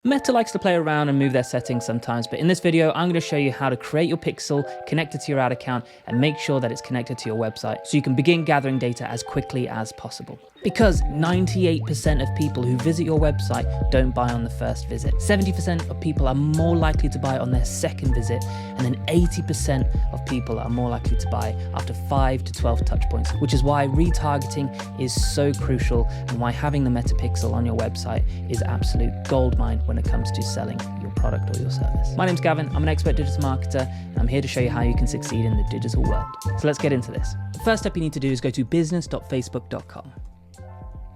Meta likes to play around and move their settings sometimes, but in this video, I'm going to show you how to create your pixel, connect it to your ad account, and make sure that it's connected to your website so you can begin gathering data as quickly as possible. Because 98% of people who visit your website don't buy on the first visit. 70% of people are more likely to buy on their second visit, and then 80% of people are more likely to buy after 5 to 12 touch points, which is why retargeting is so crucial and why having the Meta pixel on your website is absolute goldmine when it comes to selling your product or your service. My name's Gavin, I'm an expert digital marketer, and I'm here to show you how you can succeed in the digital world. So let's get into this. The first step you need to do is go to business.facebook.com.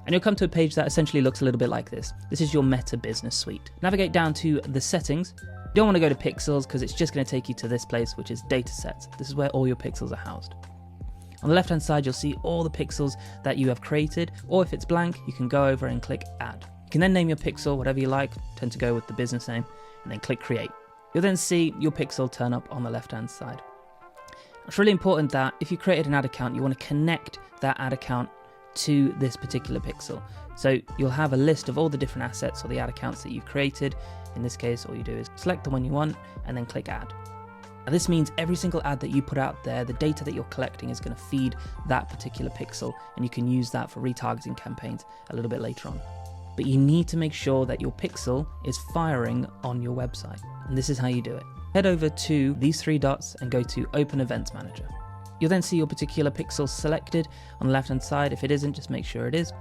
And you'll come to a page that essentially looks a little bit like this. This is your Meta Business Suite. Navigate down to the settings. You don't want to go to pixels because it's just going to take you to this place, which is data sets. This is where all your pixels are housed. On the left-hand side, you'll see all the pixels that you have created, or if it's blank, you can go over and click add. You can then name your pixel whatever you like, tend to go with the business name, and then click create. You'll then see your pixel turn up on the left-hand side. It's really important that if you created an ad account, you want to connect that ad account to this particular pixel. So you'll have a list of all the different assets or the ad accounts that you've created. In this case, all you do is select the one you want and then click add. Now this means every single ad that you put out there, the data that you're collecting is going to feed that particular pixel, and you can use that for retargeting campaigns a little bit later on. But you need to make sure that your pixel is firing on your website. And this is how you do it. Head over to these three dots and go to Open Events Manager. You'll then see your particular pixel selected on the left-hand side. If it isn't, just make sure it is.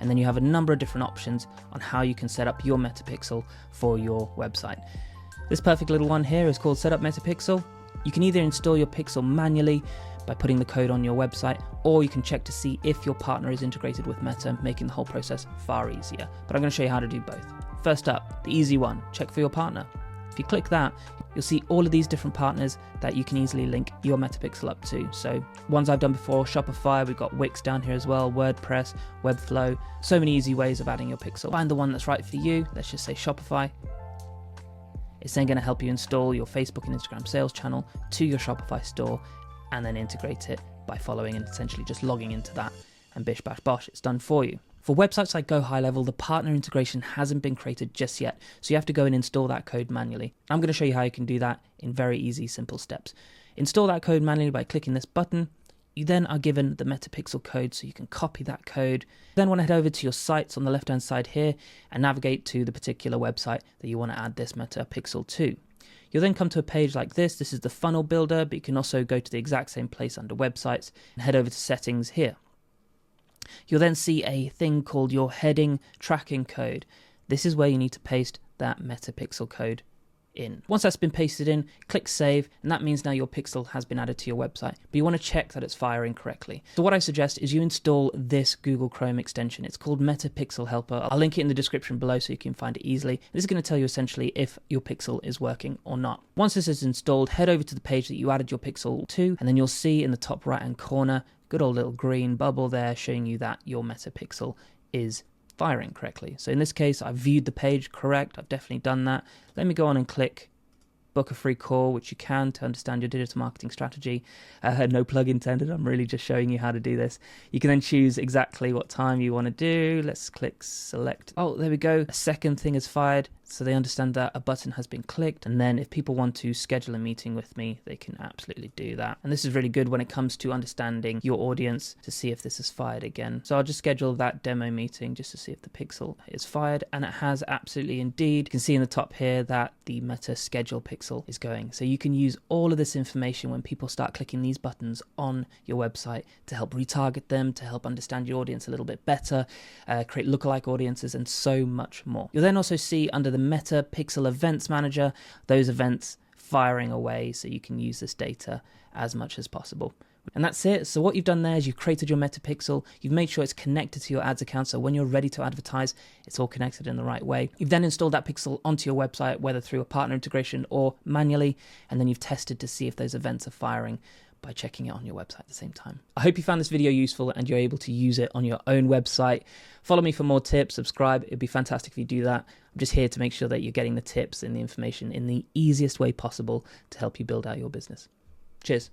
And then you have a number of different options on how you can set up your Meta pixel for your website. This perfect little one here is called Setup Meta Pixel. You can either install your pixel manually by putting the code on your website, or you can check to see if your partner is integrated with Meta, making the whole process far easier. But I'm going to show you how to do both. First up, the easy one, check for your partner. If you click that, you'll see all of these different partners that you can easily link your Meta pixel up to. So ones I've done before, Shopify, we've got Wix down here as well, WordPress, Webflow, so many easy ways of adding your pixel. Find the one that's right for you. Let's just say Shopify. It's then going to help you install your Facebook and Instagram sales channel to your Shopify store and then integrate it by following and essentially just logging into that, and bish bash bosh, it's done for you. For websites like GoHighlevel, the partner integration hasn't been created just yet, so you have to go and install that code manually. I'm going to show you how you can do that in very easy, simple steps. Install that code manually by clicking this button. You then are given the Meta pixel code, so you can copy that code. You then want to head over to your sites on the left-hand side here and navigate to the particular website that you want to add this Meta pixel to. You'll then come to a page like this. This is the funnel builder, but you can also go to the exact same place under websites and head over to settings here. You'll then see a thing called your heading tracking code. This is where you need to paste that Meta pixel code in. Once that's been pasted in, click save, and that means now your pixel has been added to your website, but you want to check that it's firing correctly. So what I suggest is you install this Google Chrome extension. It's called Meta Pixel Helper. I'll link it in the description below so you can find it easily. This is going to tell you essentially if your pixel is working or not. Once this is installed, head over to the page that you added your pixel to, and then you'll see in the top right hand corner, good old little green bubble there showing you that your Meta pixel is firing correctly. So in this case, I've viewed the page correct. I've definitely done that. Let me go on and click book a free call, which you can to understand your digital marketing strategy. No plug intended. I'm really just showing you how to do this. You can then choose exactly what time you want to do. Let's click select. Oh, there we go. A second thing is fired. So they understand that a button has been clicked. And then if people want to schedule a meeting with me, they can absolutely do that. And this is really good when it comes to understanding your audience to see if this is fired again. So I'll just schedule that demo meeting just to see if the pixel is fired. And it has absolutely indeed. You can see in the top here that the Meta schedule pixel is going. So you can use all of this information when people start clicking these buttons on your website to help retarget them, to help understand your audience a little bit better, create lookalike audiences, and so much more. You'll then also see under the Meta Pixel Events Manager, those events firing away, so you can use this data as much as possible. And that's it. So what you've done there is you've created your Meta pixel, you've made sure it's connected to your ads account, so when you're ready to advertise, it's all connected in the right way. You've then installed that pixel onto your website, whether through a partner integration or manually, and then you've tested to see if those events are firing by checking it on your website at the same time. I hope you found this video useful and you're able to use it on your own website. Follow me for more tips, subscribe. It'd be fantastic if you do that. I'm just here to make sure that you're getting the tips and the information in the easiest way possible to help you build out your business. Cheers.